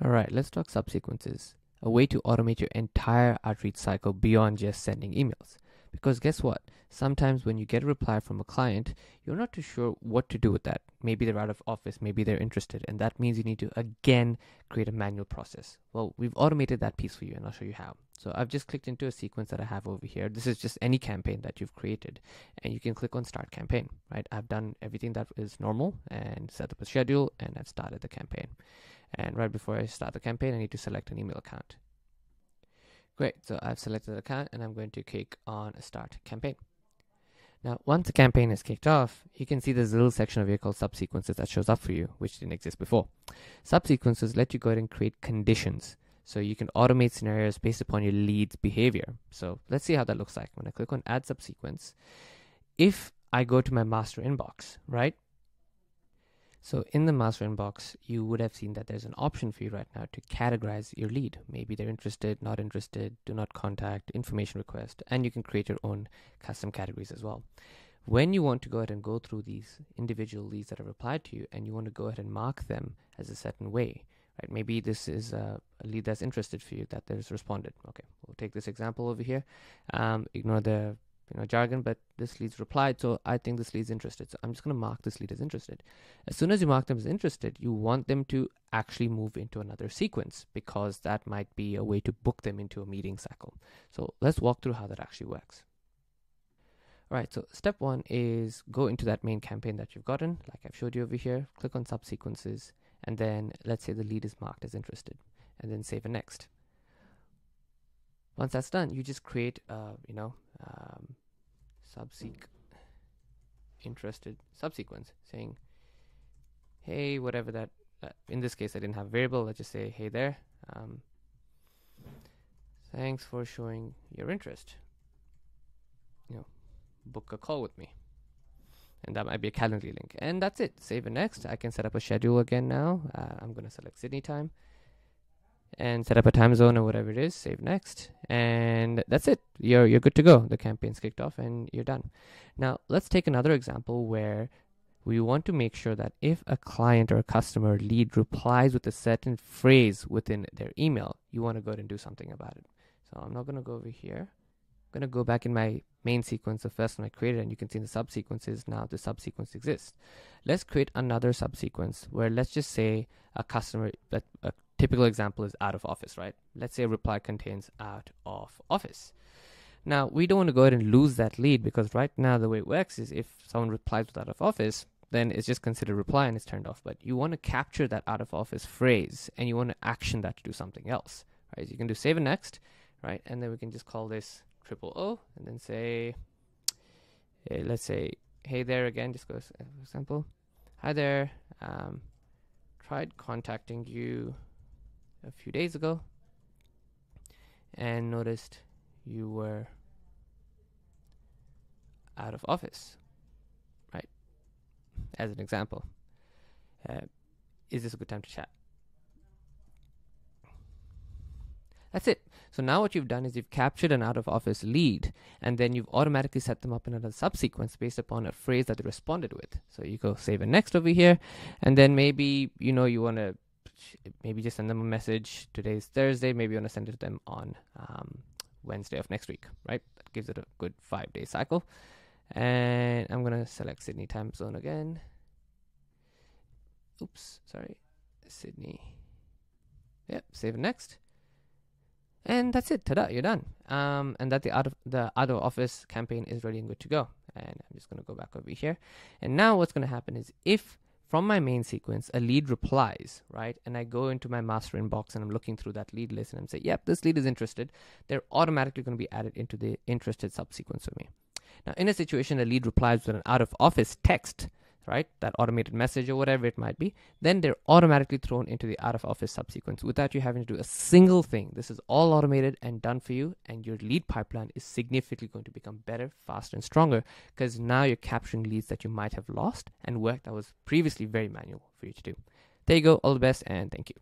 All right, let's talk subsequences, a way to automate your entire outreach cycle beyond just sending emails. Because guess what? Sometimes when you get a reply from a client, you're not too sure what to do with that. Maybe they're out of office, maybe they're interested, and that means you need to again create a manual process. Well, we've automated that piece for you, and I'll show you how. So I've just clicked into a sequence that I have over here. This is just any campaign that you've created, and you can click on Start Campaign, right? I've done everything that is normal and set up a schedule, and I've started the campaign. And right before I start the campaign, I need to select an email account. Great, so I've selected the account and I'm going to click on Start Campaign. Now, once the campaign is kicked off, you can see this little section over here called subsequences that shows up for you, which didn't exist before. Subsequences let you go ahead and create conditions. So you can automate scenarios based upon your lead's behavior. So let's see how that looks like. When I click on Add Subsequence, if I go to my master inbox, right? So in the master inbox, you would have seen that there's an option for you right now to categorize your lead. Maybe they're interested, not interested, do not contact, information request, and you can create your own custom categories as well. When you want to go ahead and go through these individual leads that have replied to you and you want to go ahead and mark them as a certain way, right? Maybe this is a lead that's interested for you that there's responded. Okay, we'll take this example over here. Ignore the jargon, but this lead's replied, so I think this lead's interested. So I'm just going to mark this lead as interested. As soon as you mark them as interested, you want them to actually move into another sequence because that might be a way to book them into a meeting cycle. So let's walk through how that actually works. All right, so step one is go into that main campaign that you've gotten, like I've showed you over here, click on subsequences, and then let's say the lead is marked as interested, and then save and next. Once that's done, you just create interested subsequence saying, hey, whatever that, in this case, I didn't have a variable. Let's just say, hey there, thanks for showing your interest. Book a call with me. And that might be a Calendly link. And that's it. Save and next. I can set up a schedule again now. I'm going to select Sydney time and set up a time zone or whatever it is. Save next. And that's it. You're good to go. The campaign's kicked off and you're done. Now, let's take another example where we want to make sure that if a client or a customer lead replies with a certain phrase within their email, you want to go ahead and do something about it. So I'm not going to go over here. I'm going to go back in my main sequence, the first one I created, and you can see the subsequences. Now the subsequence exists. Let's create another subsequence where let's just say a customer, that a typical example is out of office, right? Let's say a reply contains out of office. Now we don't want to go ahead and lose that lead because right now the way it works is if someone replies with out of office, then it's just considered a reply and it's turned off. But you want to capture that out of office phrase and you want to action that to do something else, right? So you can do save and next, right? And then we can just call this O and then say, let's say, hey there again, just go for example, hi there, tried contacting you a few days ago and noticed you were out of office, right? As an example, is this a good time to chat? That's it. So now what you've done is you've captured an out of office lead and then you've automatically set them up in another subsequence based upon a phrase that they responded with. So you go save and next over here, and then maybe, you want to maybe just send them a message. Today's Thursday. Maybe you want to send it to them on Wednesday of next week, right? That gives it a good 5-day cycle. And I'm going to select Sydney time zone again. Oops, sorry. Sydney. Yep, save and next. And that's it. Ta-da, you're done. And that the out of office campaign is ready and good to go. And I'm just going to go back over here. And now what's going to happen is if from my main sequence a lead replies, right, and I go into my master inbox and I'm looking through that lead list and I'm saying, yep, this lead is interested, they're automatically going to be added into the interested subsequence for me. Now, in a situation a lead replies with an out of office text, right, that automated message or whatever it might be, then they're automatically thrown into the out of office subsequence without you having to do a single thing. This is all automated and done for you, and your lead pipeline is significantly going to become better, faster, and stronger because now you're capturing leads that you might have lost and work that was previously very manual for you to do. There you go. All the best, and thank you.